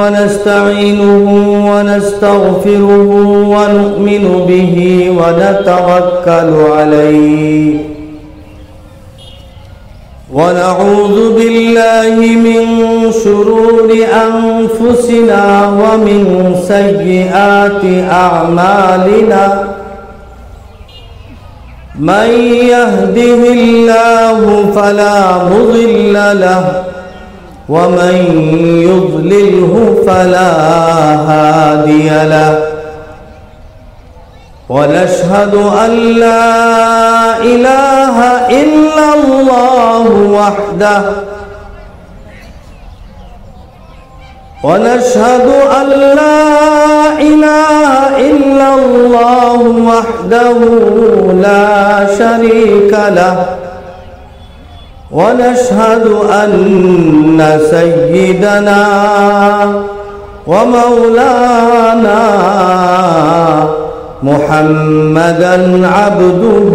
ونستعينه ونستغفره ونؤمن به ونتوكل عليه ونعوذ بالله من شرور أنفسنا ومن سيئات أعمالنا من يهده الله فلا مضل له ومن يضلله فلا هادي له ونشهد أن لا إله إلا الله وحده ونشهد أن لا إله إلا الله وحده لا شريك له ونشهد أن سيدنا ومولانا محمدًا عبده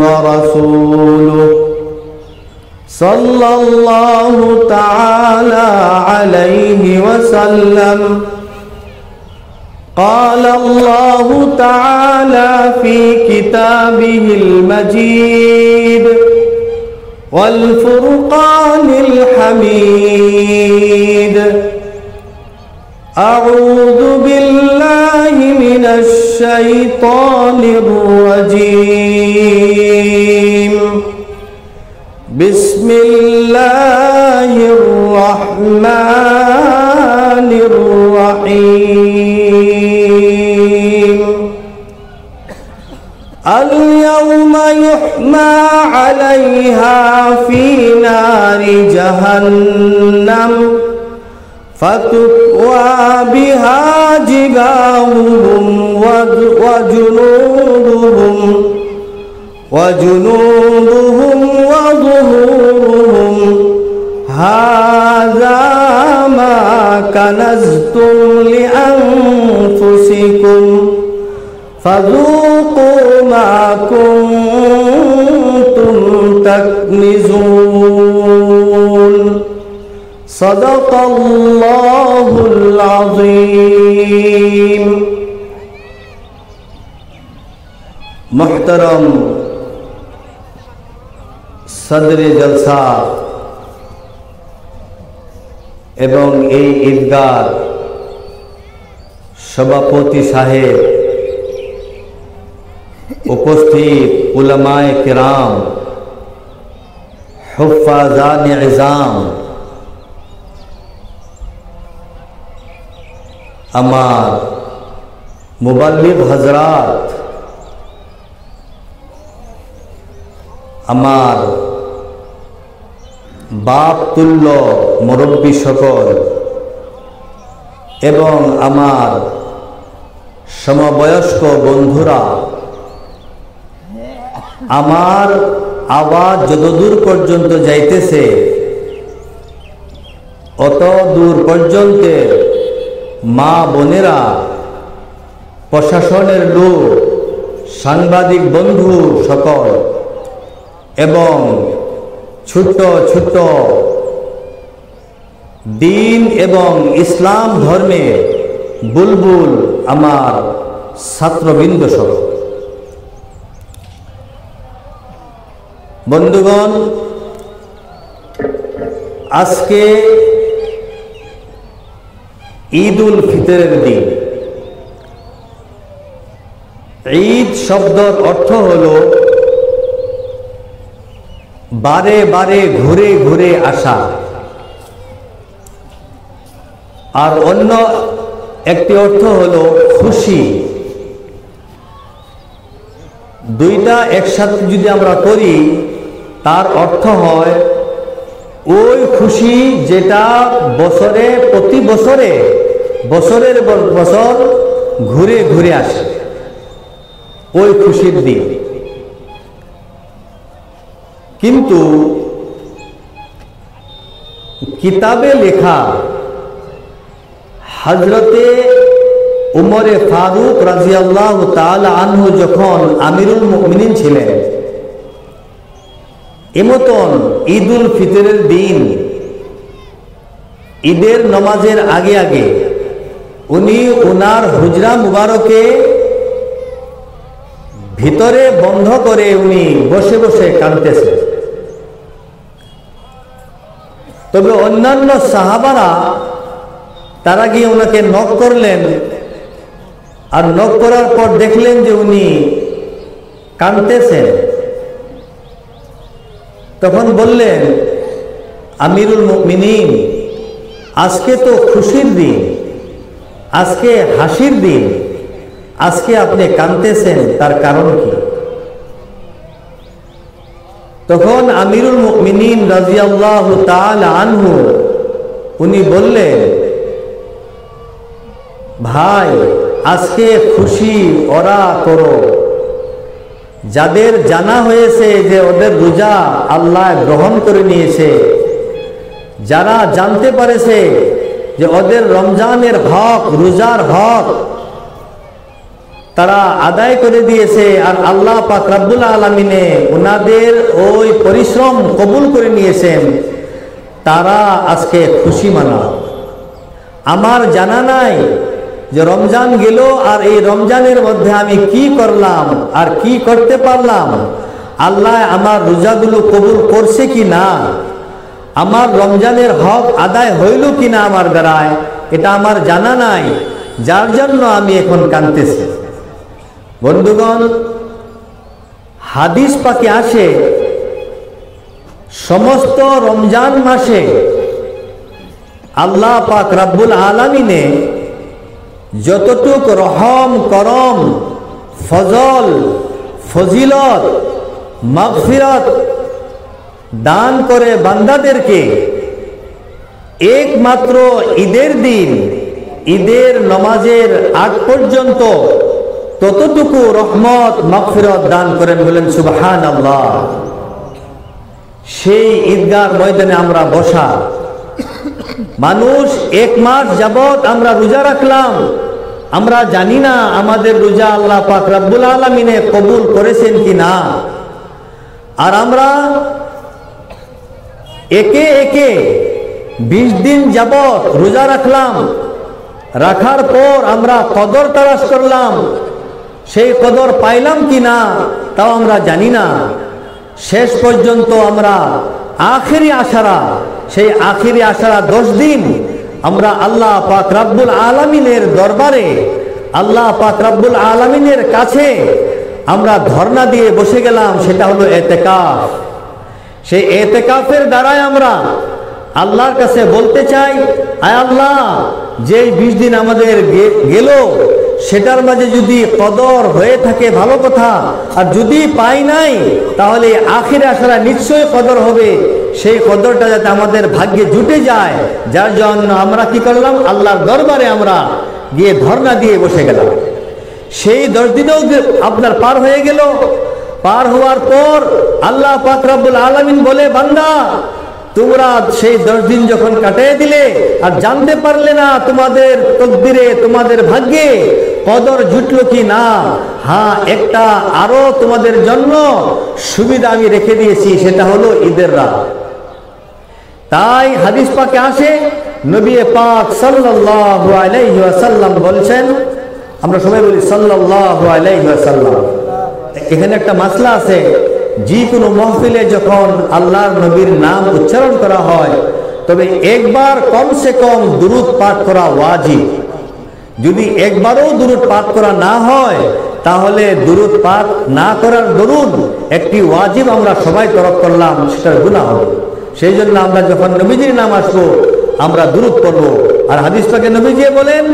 ورسوله صلى الله تعالى عليه وسلم. قال الله تعالى في كتابه المجيد والفرقان الحميد: أعوذ بالله من الشيطان الرجيم. بسم الله الرحمن الرحيم. اليوم يحمى عليها في نار جهنم فتكوى بها جباههم وجنوبهم وظهورهم هذا ما كنزتم لأنفسكم فذوقوا ما كنتم تكنزون. صدق الله العظيم. محترم সদরে জলসা এবং এই ঈদগার সভাপতি সাহেব, উপস্থিত উলামায়ে কিরাম, হুফাজানে ইজাম, আমার মুবাল্লিগ হযরত, আমার বাপ তুল্য মুরব্বী সকল এবং আমার সমবয়স্ক বন্ধুরা, আমার আওয়াজ যতদূর পর্যন্ত যাইতেছে অত দূর পর্যন্ত মা বোনেরা, প্রশাসনের লোক, সাংবাদিক বন্ধু সকল এবং ছোট ছোট দিন এবং ইসলাম ধর্মে বুলবুল আমার ছাত্রবৃন্দ সকল, বন্ধুগণ, আজকে ঈদ উল ফিতরের দিন। ঈদ শব্দের অর্থ হলো বারে বারে ঘুরে ঘুরে আসা, আর অন্য একটি অর্থ হলো খুশি। দুইটা একসাথে যদি আমরা করি তার অর্থ হয় ওই খুশি যেটা বছরে প্রতি বছরে বছরের বছর ঘুরে ঘুরে আসে, ওই খুশির দিন। কিন্তু কিতাবে লেখা হযরতে উমরে ফারুক রাদিয়াল্লাহু তাআলা আনহু যখন আমিরুল মুমিনিন ছিলেন, এমতন ঈদুল ফিতরের দিন ঈদের নামাজের আগে আগে উনি ওনার হুজরা মুবারকে ভিতরে বন্ধ করে উনি বসে বসে কাঁদতেছেন। তবে অন্যান্য সাহাবারা তারা গিয়ে ওনাকে নক করলেন, আর নক করার পর দেখলেন যে উনি কাঁদতেছেন। তখন বললেন, আমিরুল মুমিনিন, আজকে তো খুশির দিন, আজকে হাসির দিন, আজকে আপনি কাঁদতেছেন, তার কারণ কি? তখন আমিরুল মুমিনিন রাদিয়াল্লাহু তাআলা আনহু উনি বললেন, ভাই, আজকে খুশি ওরা করো যাদের জানা হয়েছে যে ওদের রোজা আল্লাহ গ্রহণ করে নিয়েছে, যারা জানতে পারেছে যে ওদের রমজানের হক, রোজার হক তারা আদায় করে দিয়েছে, আর আল্লাহ পাক রব্বুল আলামিনে ওনাদের ওই পরিশ্রম কবুল করে নিয়েছেন, তারা আজকে খুশি মানাও। আমার জানা নাই যে রমজান গেল আর এই রমজানের মধ্যে আমি কি করলাম আর কি করতে পারলাম, আল্লাহ আমার রোজাগুলো কবুল করছে কি না, আমার রমজানের হক আদায় হইল কি না আমার দ্বারায়, এটা আমার জানা নাই, যার জন্য আমি এখন কাঁদতেছি। বন্ধুগণ, হাদিস পাকে আসে সমস্ত রমজান মাসে আল্লাহ পাক রব্বুল আলামিনে যতটুক রহম, করম, ফজল, ফজিলত, মাগফিরাত দান করে বান্দাদেরকে, একমাত্র ঈদের দিন, ঈদের নামাজের আগ পর্যন্ত ততটুকু রহমত, মাগফিরাত দান করেন। বলেন সুবহানাল্লাহ। সেই ঈদগার ময়দানে আমরা বসা মানুষ, এক মাস যাবত আমরা রোজা রাখলাম, আমরা জানি না আমাদের রোজা আল্লাহ পাক রব্বুল আলামিনে কবুল করেছেন কি না, আর আমরা একে একে 20 দিন যাবত রোজা রাখলাম, রাখার পর আমরা কদর তালাশ করলাম, সেই কদর পাইলাম কি না তাও আমরা জানি না। শেষ পর্যন্ত আমরা আখেরি আশারা, সেই আখেরি আশারা 10 দিন আমরা আল্লাহ পাক রব্বুল আলামিনের দরবারে, আল্লাহ পাক রব্বুল আলামিনের কাছে আমরা ধর্ণা দিয়ে বসে গেলাম। সেটা হলো এতেকাফ। সেই এতেকাফের দ্বারাই আমরা আল্লাহর কাছে বলতে চাই, আয় আল্লাহ, যে 20 দিন আমাদের গেল সেটার মাঝে যদি কদর হয়ে থাকে ভালো কথা, আর যদি পাই নাই তাহলে আখিরে আশারা নিশ্চয়ই কদর হবে, সেই কদরটা যাতে আমাদের ভাগ্যে জুটে যায়, যার জন্য আমরা কি করলাম, আল্লাহর দরবারে আমরা গিয়ে ধর্ণা দিয়ে বসে গেলাম। সেই 10 দিনও আপনার পার হয়ে গেল। পার হওয়ার পর আল্লাহ পাক রব্বুল আলামিন বলে, বান্দা, তোমরা সেই 10 দিন যখন কাটিয়ে দিলে আর জানতে পারলে না তোমাদের তকদিরে, তোমাদের ভাগ্যে কদর জুটলো কি না, হ্যাঁ, একটা আরো তোমাদের জন্য সুবিধা আমি রেখে দিয়েছি, সেটা হলো ঈদের রাত। তাই হাদিস পাকে আসে, নবী পাক সাল্লাল্লাহু আলাইহি ওয়াসাল্লাম বলছেন, আমরা সবাই বলি সাল্লাল্লাহু আলাইহি ওয়াসাল্লাম। এখানে একটা মাসলা আছে, যে কোনো মাহফিলে যখন আল্লাহর নবীর নাম উচ্চারণ করা হয় তবে একবার কমসে কম দুরূদ পাঠ করা ওয়াজিব। যদি একবারও দুরূদ পাঠ করা না হয় তাহলে দুরূদ পাঠ না করার দরুন একটি ওয়াজিব আমরা সবাই তরক করলাম, সেটার গুনাহ হবে। সেই জন্য আমরা যখন নবীজির নাম আসবো আমরা দুরূদ পড়ব। আর হাদিস পাকে নবীজি বলেন,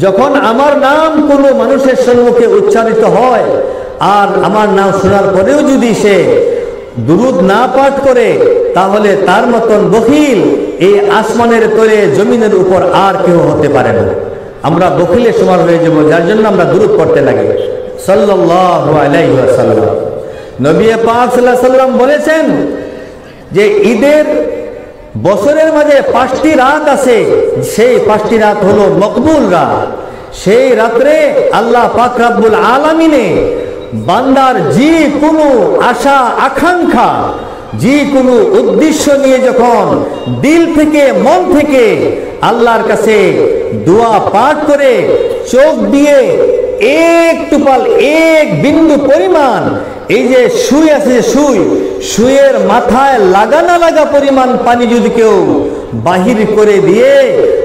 যখন আমার নাম কোনো মানুষের সম্মুখে উচ্চারিত হয় আর আমার নাম শোনার পরেও যদি সে দুরূদ না পাঠ করে তাহলে তার মতন বখিল এই আসমানের তলে, জমিনের উপর আর কেউ হতে পারে না। আমরা বখিলের সমান হয়ে যাব, যার জন্য আমরা দুরূদ পড়তে লাগে সাল্লাল্লাহু আলাইহি ওয়াসাল্লাম। নবী পাক সাল্লাল্লাহু আলাইহি ওয়াসাল্লাম বলেছেন যে ঈদের বছরের মাঝে 5টি রাত আছে, সেই 5টি রাত হলো মকবুল রাত। সেই রাত্রে আল্লাহ পাক রব্বুল আলামিনে বান্দার যে কোনো আশা আকাঙ্ক্ষা যে কোনো উদ্দেশ্য নিয়ে যখন দিল থেকে মন থেকে আল্লাহর কাছে দোয়া পাঠ করে চোখ দিয়ে এক টুপাল এক বিন্দু পরিমাণ এই যে সুই আছে, সুইয়ের মাথায় লাগা না লাগা পরিমাণ পানি যদি কেউ বাহির করে দিয়ে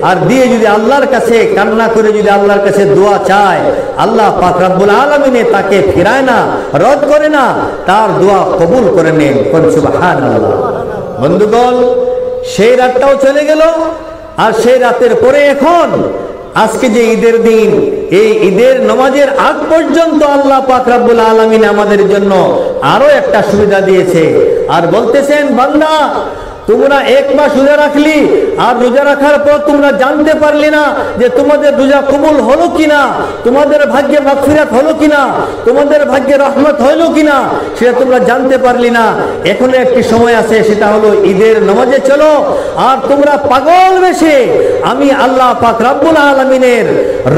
আর দিয়ে যদি আল্লাহর কাছে কান্না করে যদি আল্লাহর কাছে দোয়া চায়, আল্লাহ পাক রব্বুল আলামিনে তাকে ফিরায় না, রদ করে না, তার দোয়া কবুল করে নেন। সুবহানাল্লাহ। বন্ধুগণ, সেই রাতটাও চলে গেল, আর সেই রাতের পরে এখন আজকে যে ঈদের দিন, এই ঈদের নামাজের আগ পর্যন্ত আল্লাহ পাক রব্বুল আলামিন আমাদের জন্য আরো একটা সুবিধা দিয়েছে, আর বলতেছেন, বান্দা তোমরা এক মাস রোজা রাখলি, আর রোজা রাখার পর তোমরা জানতে পারলি না যে তোমাদের রোজা কবুল হলো কিনা, তোমাদের ভাগ্যে মাগফিরাত হলো কিনা, তোমাদের ভাগ্যে রহমত হলো কিনা, সেটা তোমরা জানতে পারলি না। এখনো একটি সময় আছে, সেটা হলো ঈদের নামাজে চলো, আর তোমরা পাগল বেশে আমি আল্লাহ পাক রব্বুল আলামিনের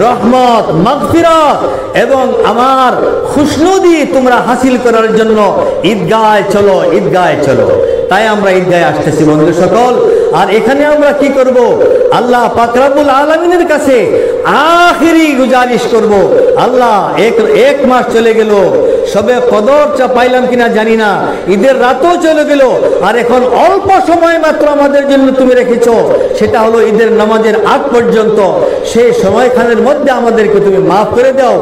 রহমত, মাগফিরাত এবং আমার খুশনুদি তোমরা হাসিল করার জন্য ঈদগাহে চলো, ঈদগাহে চলো। তাই আমরা ঈদগাহে আসতেছি বন্ধু সকল। আর এখানে আমরা কি করব? আল্লাহ পাক রব্বুল আলামিনের কাছে আখিরি গুজারিশ করব। আল্লাহ, এক মাস চলে গেল, সবে কদর পাইলাম কিনা জানি না, ঈদের রাতও চলে গেল, আর এখন অল্প সময় মাত্র আমাদের জন্য তুমি রেখেছো, সেটা হলো ঈদের নামাজের আগ পর্যন্ত। সেই সময়খানের মধ্যে আমাদেরকে তুমি মাফ করে দাও,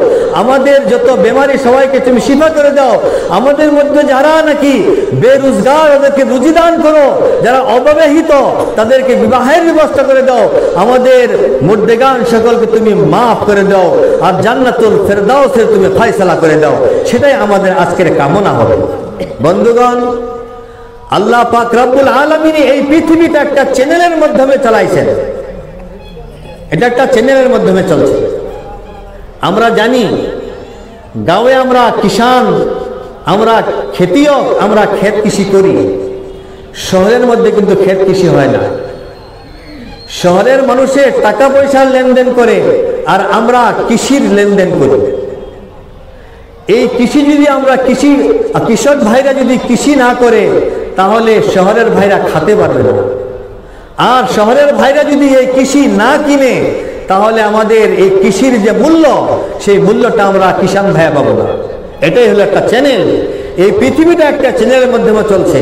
আমাদের যত বেমারি সবাইকে তুমি শিফা করে দাও, আমাদের মধ্যে যারা নাকি বেরোজগার ওদেরকে রুজি দান করো, যারা অবিবাহিত তাদেরকে বিবাহের ব্যবস্থা করে দাও, আমাদের মুর্দেগান সকলকে তুমি মাফ করে দাও, আর জান্নাতুল ফেরদাউসে তুমি ফয়সালা করে দাও। সেটাই আমাদের আজকের কামনা হবে। বন্ধুগণ, আল্লাহ পাক রব্বুল আলামিন এই পৃথিবীটা একটা চ্যানেলের মাধ্যমে চালাইছেন, এটা একটা চ্যানেলের মাধ্যমে চলছে। আমরা জানি গাঁয়ে আমরা কিষান, আমরা খেতিয়ক, আমরা ক্ষেত কৃষি করি। শহরের মধ্যে কিন্তু ক্ষেত কৃষি হয় না। শহরের মানুষের টাকা পয়সার লেনদেন করে, আর আমরা কৃষির লেনদেন করি। এই কৃষি যদি আমরা কৃষক ভাইরা যদি কৃষি না করে, তাহলে শহরের ভাইরা খেতে পারবে না। আর শহরের ভাইরা যদি এই কৃষি না কিনে, তাহলে আমাদের এই কৃষির যে মূল্য, সেই মূল্যটা আমরা কিষান ভাইয়া পাবো না। এটাই হলো একটা চ্যানেল। এই পৃথিবীটা একটা চ্যানেলের মাধ্যমে চলছে।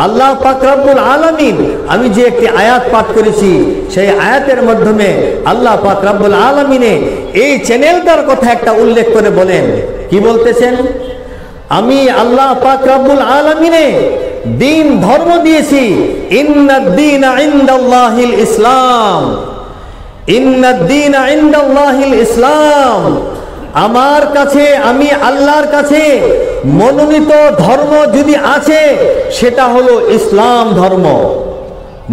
আল্লাহ পাক রব্বুল আলামিন, আমি যে একটি আয়াত পাঠ করেছি, সেই আয়াতের মাধ্যমে আল্লাহ পাক রব্বুল আলামিনে এই চ্যানেলটার কথা একটা উল্লেখ করে বলেন। কি বলতেছেন? আমি আল্লাহ পাক রব্বুল আলামিনে দিন ধর্ম দিয়েছি, ইন্নাদ-দীনা ইনদাল্লাহিল ইসলাম, ইন্নাদ-দীনা ইনদাল্লাহিল ইসলাম। আমার কাছে, আমি আল্লাহর কাছে মনোনীত ধর্ম যদি আছে, সেটা হলো ইসলাম ধর্ম।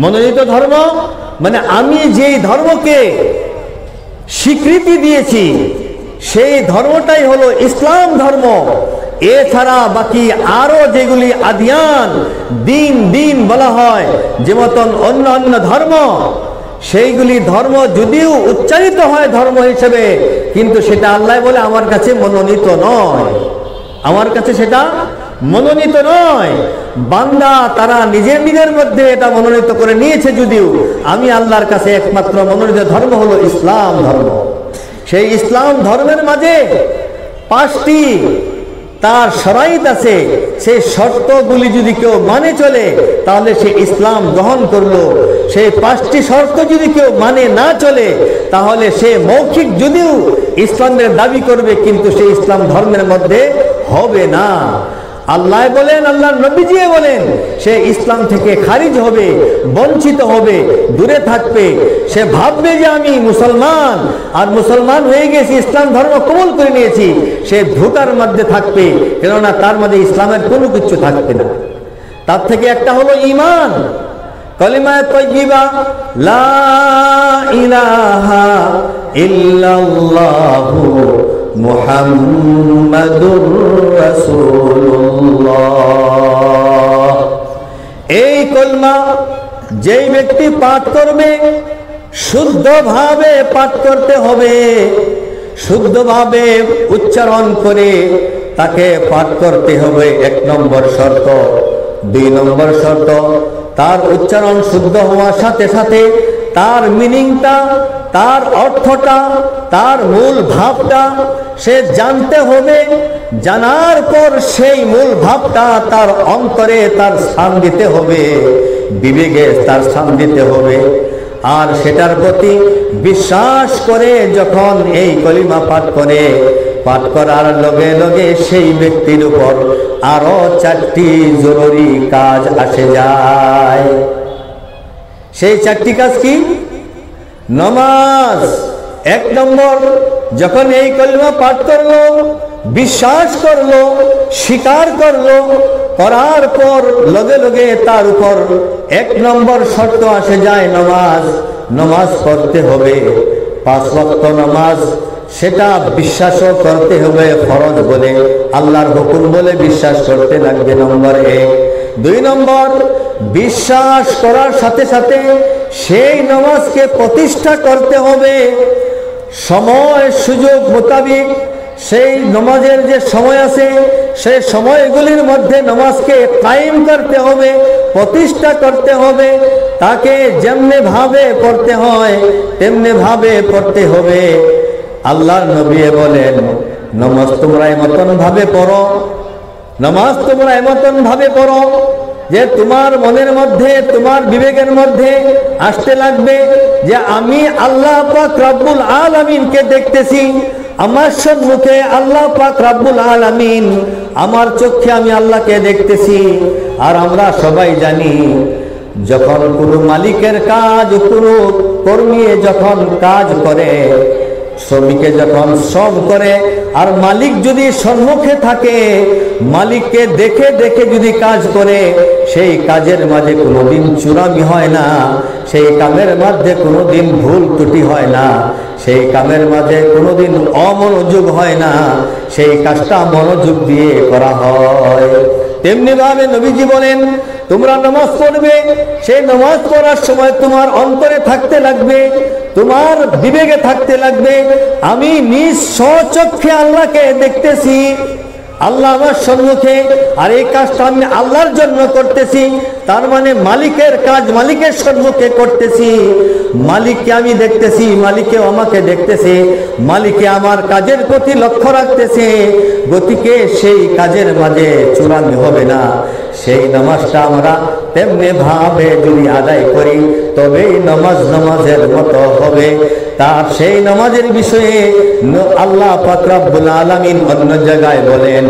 মনোনীত ধর্ম মানে আমি যেই ধর্মকে স্বীকৃতি দিয়েছি, সেই ধর্মটাই হলো ইসলাম ধর্ম। এছাড়া বাকি আরো যেগুলি আদিয়ান, দিন বলা হয়, যে মতন অন্য অন্য ধর্ম, সেইগুলি ধর্ম যদিও উচ্চারিত হয় ধর্ম হিসেবে, কিন্তু সেটা আল্লাহ বলে আমার কাছে মনোনীত নয়, আমার কাছে সেটা মনোনীত নয়। বান্দা তারা নিজের মধ্যে এটা মনোনীত করে নিয়েছে, যদিও আমি আল্লাহর কাছে একমাত্র মনোনীত ধর্ম হলো ইসলাম ধর্ম। সেই ইসলাম ধর্মের মাঝে 5টি তার শরাইত আছে। সেই শর্তগুলি যদি কেউ মানে চলে, তাহলে সে ইসলাম গ্রহণ করলো। সেই 5টি শর্ত যদি কেউ মানে না চলে, তাহলে সে মৌখিক যদিও ইসলামের দাবি করবে, কিন্তু সে ইসলাম ধর্মের মধ্যে হবে না। আল্লাহ বলেন, আল্লাহর নবীজি বলেন, সে ইসলাম থেকে খারিজ হবে, বঞ্চিত হবে, দূরে থাকবে। সে ভাববে যে আমি মুসলমান, আর মুসলমান হয়ে গেছি, ইসলাম ধর্ম কবুল করে নিয়েছি, সে ধোঁকার মধ্যে থাকবে, কেননা তার মধ্যে ইসলামের কোনো কিছু থাকবে না। তার থেকে একটা হলো ঈমান, কালিমায়ে তাইয়্যিবা, লা ইলাহা ইল্লাল্লাহু মুহাম্মাদুর রাসূলুল্লাহ। এই কলমা যেই ব্যক্তি পাঠ করবে, শুদ্ধভাবে পাঠ করতে হবে, শুদ্ধভাবে উচ্চারণ করে তাকে পাঠ করতে হবে। 1 নম্বর শর্ত। দুই নম্বর শর্ত, তার উচ্চারণ শুদ্ধ হওয়ার সাথে সাথে তার মিনিংটা, তার অর্থটা, তার মূল ভাবটা সে জানতে হবে। জানার পর সেই মূল ভাবটা তার অন্তরে তার স্থান দিতে হবে, বিবেকে তার স্থান দিতে হবে। আর সেটার প্রতি বিশ্বাস করে যখন এই কলিমা পাঠ করে, পাঠ করার লগে লগে সেই ব্যক্তির উপর আরো 4টি জরুরি কাজ আসে যায়। সেই 4টি কাজ কি? নামাজ। 1 নম্বর, যখন এই কলিমা পাঠ করলো, বিশ্বাস করলো, স্বীকার করলো, করার পর লগে লগে তার উপর 1 নম্বর শর্ত আসে যায় নামাজ। নামাজ পড়তে হবে 5 ওয়াক্ত নামাজ। সেটা বিশ্বাসও করতে হবে ফরজ বলে, আল্লাহর হুকুম বলে বিশ্বাস করতে লাগবে, নম্বর 1। 2 নম্বর, বিশ্বাস করার সাথে সাথে সেই নামাজকে প্রতিষ্ঠা করতে হবে সময় সুযোগ মোতাবেক। সেই নামাজের যে সময় আছে সেই সময়গুলির মধ্যে নামাজকে কায়েম করতে হবে, প্রতিষ্ঠা করতে হবে। তাকে যেমনি ভাবে পড়তে হয় তেমনি ভাবে পড়তে হবে। আল্লাহর নবী বলেন, নামাজ তোমরা এমন ভাবে পড়ো, নামাজ তোমরা এমন ভাবে পড়ো যে তোমার মনের মধ্যে, তোমার বিবেকের মধ্যে আসতে লাগবে যে আমি আল্লাহ পাক রব্বুল আলামিনকে দেখতেছি, আমার সম্মুখে আল্লাহ পাক রব্বুল আলামিন, আমার চোখে আমি আল্লাহকে দেখতেছি। আর আমরা সবাই জানি, যখন কোনো মালিকের কাজ, কোনো কর্মী যখন কাজ করে, শ্রমিকে যখন শ্রম করে, আর মালিক যদি সম্মুখে থাকে, মালিককে দেখে দেখে যদি কাজ করে, সেই কাজের মাঝে কোনোদিন চুরামি হয় না, সেই কামের মধ্যে কোনোদিন ভুল ত্রুটি হয় না, সেই কামের মাঝে কোনোদিন অমনোযোগ হয় না, সেই কাজটা মনোযোগ দিয়ে করা হয়। তেমনি ভাবে নবীজি বলেন, তোমরা নামাজ পড়বে, সেই নামাজ পড়ার সময় তোমার অন্তরে থাকতে লাগবে, তোমার বিবেকে থাকতে লাগবে, আমি নিজ স্বচক্ষে আল্লাহকে দেখতেছি, আল্লাহ আমার সম্মুখে, আর এই কাজটা আমি আল্লাহর জন্য করতেছি। তার মানে মালিকের কাজ মালিকের সম্মুখে করতেছি, মালিককে আমি দেখতেছি, মালিকও আমাকে দেখতেছে, মালিকে আমার কাজের প্রতি লক্ষ্য রাখতেছে। গতিকে সেই কাজের মাঝে চূড়ান্ত হবে না। সেই নামাজটা আমরা তেমনি ভাবে যদি আদায় করি, তবেই নামাজ নামাজের মতো হবে। তার সেই নামাজের বিষয়ে আল্লাহ পাক রব্বুল আলামিন অন্য জায়গায় বলেন,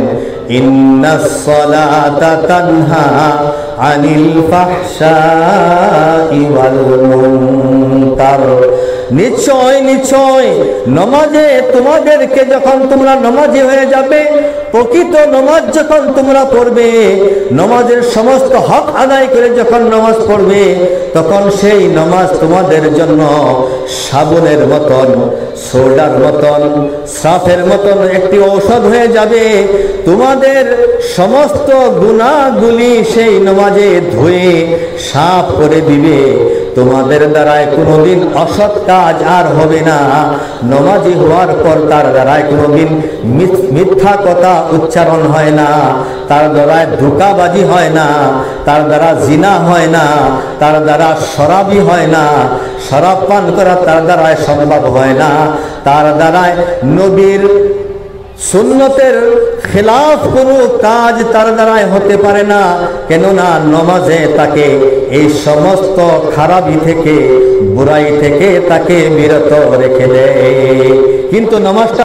ইন্নাস সালাতা তানহা আনিল ফাহশাই ওয়াল মুনকার। নিশ্চয় নিশ্চয় নামাজে তোমাদেরকে, যখন তোমরা নামাজি হয়ে যাবে, প্রকৃত নামাজ যখন তোমরা পড়বে, নামাজের সমস্ত হক আদায় করে যখন নামাজ পড়বে, তখন সেই নামাজ তোমাদের জন্য সাবুনের মতন, সোডার মতন, সাফের মতন একটি ঔষধ হয়ে যাবে। তোমাদের সমস্ত গুনাহগুলি সেই নামাজে ধুয়ে সাফ করে দিবে। তোমাদের দ্বারায় কোনোদিন অসৎ কাজ আর হবে না। নামাজি হওয়ার পর তার দ্বারায় কোনোদিন মিথ্যা কথা উচ্চারণ হয় না, তার দ্বারায় ধোঁকাবাজি হয় না, তার দ্বারা জিনা হয় না, তার দ্বারা শরাবি হয় না, শরাব পান করা তার দ্বারায় সম্ভব হয় না, তার দ্বারায় নবীর সুন্নতের খেলাফ কোনো কাজ তার দ্বারাই হতে পারে না। কেননা নামাজে তাকে এই সমস্ত খারাপি থেকে, বুরাই থেকে তাকে বিরত রেখে দেয়। কিন্তু নামাজটা